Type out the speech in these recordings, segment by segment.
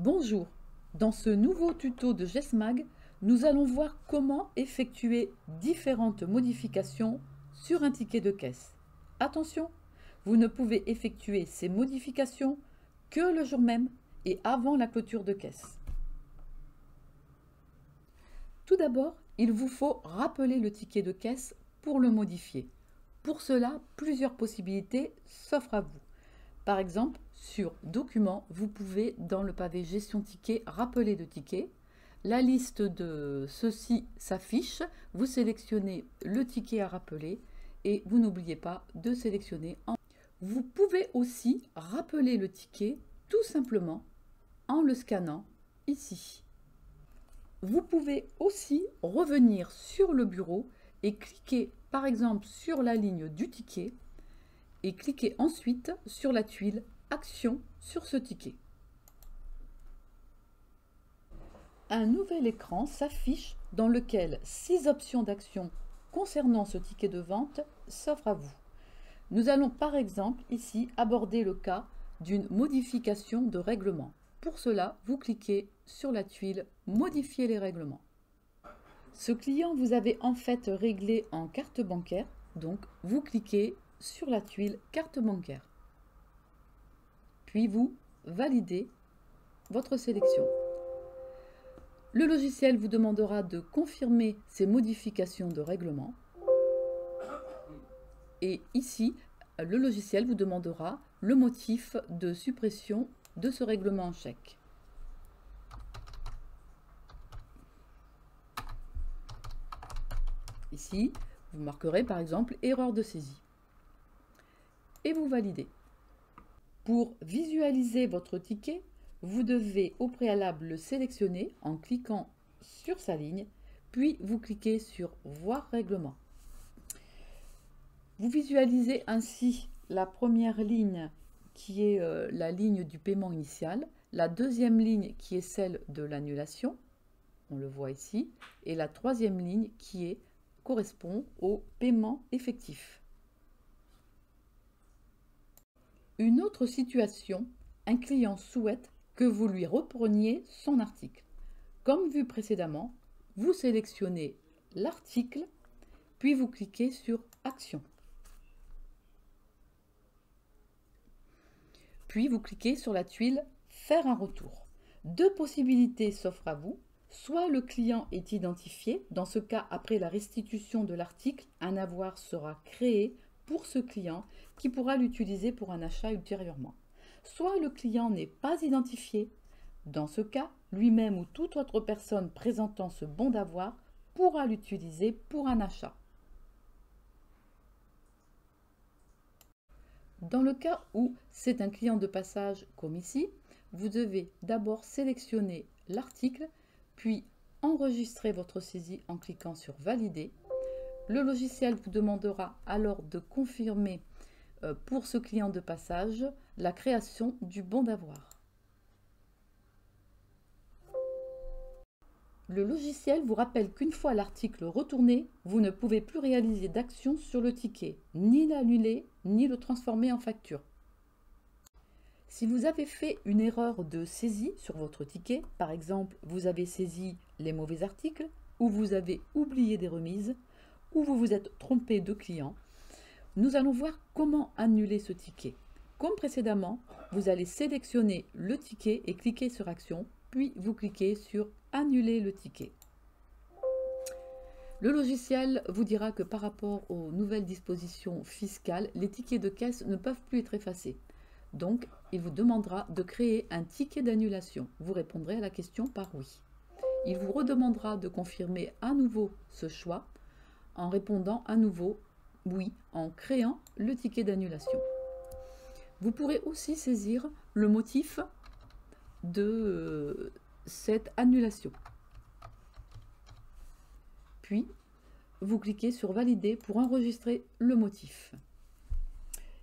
Bonjour, dans ce nouveau tuto de GESMAG, nous allons voir comment effectuer différentes modifications sur un ticket de caisse. Attention, vous ne pouvez effectuer ces modifications que le jour même et avant la clôture de caisse. Tout d'abord, il vous faut rappeler le ticket de caisse pour le modifier. Pour cela, plusieurs possibilités s'offrent à vous. Par exemple, sur Documents, vous pouvez, dans le pavé Gestion ticket, rappeler le ticket. La liste de ceux-ci s'affiche. Vous sélectionnez le ticket à rappeler et vous n'oubliez pas de sélectionner en. Vous pouvez aussi rappeler le ticket tout simplement en le scannant ici. Vous pouvez aussi revenir sur le bureau et cliquer par exemple sur la ligne du ticket et cliquez ensuite sur la tuile Action sur ce ticket. Un nouvel écran s'affiche dans lequel 6 options d'action concernant ce ticket de vente s'offrent à vous. Nous allons par exemple ici aborder le cas d'une modification de règlement. Pour cela, vous cliquez sur la tuile Modifier les règlements. Ce client, vous avez en fait réglé en carte bancaire, donc vous cliquez sur la tuile carte bancaire. Puis vous validez votre sélection. Le logiciel vous demandera de confirmer ces modifications de règlement. Et ici, le logiciel vous demandera le motif de suppression de ce règlement en chèque. Ici, vous marquerez par exemple erreur de saisie. Et vous validez. Pour visualiser votre ticket, vous devez au préalable le sélectionner en cliquant sur sa ligne, puis vous cliquez sur Voir règlement. Vous visualisez ainsi la première ligne qui est la ligne du paiement initial, la deuxième ligne qui est celle de l'annulation, on le voit ici, et la troisième ligne qui correspond au paiement effectif. Une autre situation, un client souhaite que vous lui repreniez son article. Comme vu précédemment, vous sélectionnez l'article, puis vous cliquez sur Action. Puis vous cliquez sur la tuile Faire un retour. Deux possibilités s'offrent à vous. Soit le client est identifié, dans ce cas, après la restitution de l'article, un avoir sera créé pour ce client qui pourra l'utiliser pour un achat ultérieurement. Soit le client n'est pas identifié, dans ce cas, lui-même ou toute autre personne présentant ce bon d'avoir pourra l'utiliser pour un achat. Dans le cas où c'est un client de passage comme ici, vous devez d'abord sélectionner l'article, puis enregistrer votre saisie en cliquant sur Valider. Le logiciel vous demandera alors de confirmer pour ce client de passage la création du bon d'avoir. Le logiciel vous rappelle qu'une fois l'article retourné, vous ne pouvez plus réaliser d'action sur le ticket, ni l'annuler, ni le transformer en facture. Si vous avez fait une erreur de saisie sur votre ticket, par exemple, vous avez saisi les mauvais articles, ou vous avez oublié des remises, ou vous vous êtes trompé de client, nous allons voir comment annuler ce ticket. Comme précédemment, vous allez sélectionner le ticket et cliquer sur Action, puis vous cliquez sur Annuler le ticket. Le logiciel vous dira que par rapport aux nouvelles dispositions fiscales, les tickets de caisse ne peuvent plus être effacés. Donc, il vous demandera de créer un ticket d'annulation. Vous répondrez à la question par oui. Il vous redemandera de confirmer à nouveau ce choix en répondant à nouveau oui, en créant le ticket d'annulation. Vous pourrez aussi saisir le motif de cette annulation. Puis, vous cliquez sur Valider pour enregistrer le motif.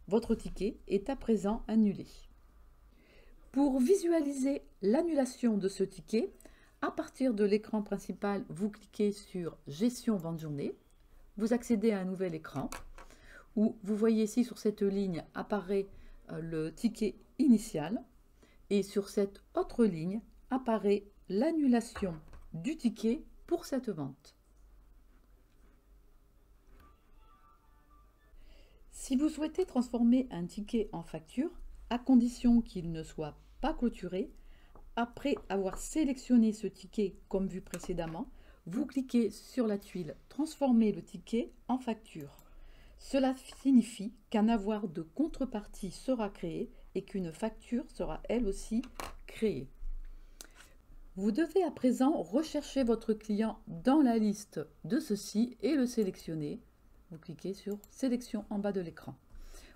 Votre ticket est à présent annulé. Pour visualiser l'annulation de ce ticket, à partir de l'écran principal, vous cliquez sur Gestion vente journée. Vous accédez à un nouvel écran où vous voyez ici sur cette ligne apparaît le ticket initial et sur cette autre ligne apparaît l'annulation du ticket pour cette vente. Si vous souhaitez transformer un ticket en facture, à condition qu'il ne soit pas clôturé, après avoir sélectionné ce ticket comme vu précédemment, vous cliquez sur la tuile « Transformer le ticket en facture ». Cela signifie qu'un avoir de contrepartie sera créé et qu'une facture sera elle aussi créée. Vous devez à présent rechercher votre client dans la liste de ceux-ci et le sélectionner. Vous cliquez sur « Sélection » en bas de l'écran.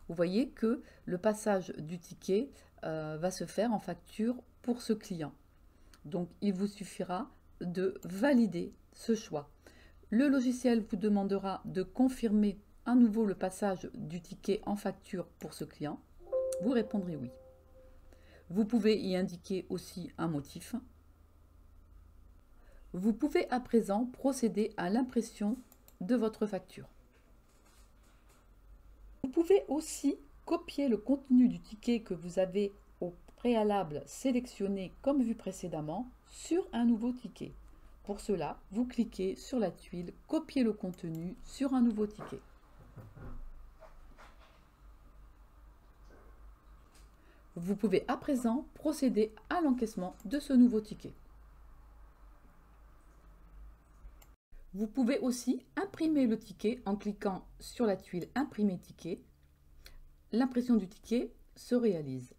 Vous voyez que le passage du ticket va se faire en facture pour ce client. Donc, il vous suffira de valider ce choix. Le logiciel vous demandera de confirmer à nouveau le passage du ticket en facture pour ce client. Vous répondrez oui. Vous pouvez y indiquer aussi un motif. Vous pouvez à présent procéder à l'impression de votre facture. Vous pouvez aussi copier le contenu du ticket que vous avez au préalable sélectionné comme vu précédemment sur un nouveau ticket. Pour cela, vous cliquez sur la tuile « Copier le contenu sur un nouveau ticket ». Vous pouvez à présent procéder à l'encaissement de ce nouveau ticket. Vous pouvez aussi imprimer le ticket en cliquant sur la tuile « Imprimer ticket ». L'impression du ticket se réalise.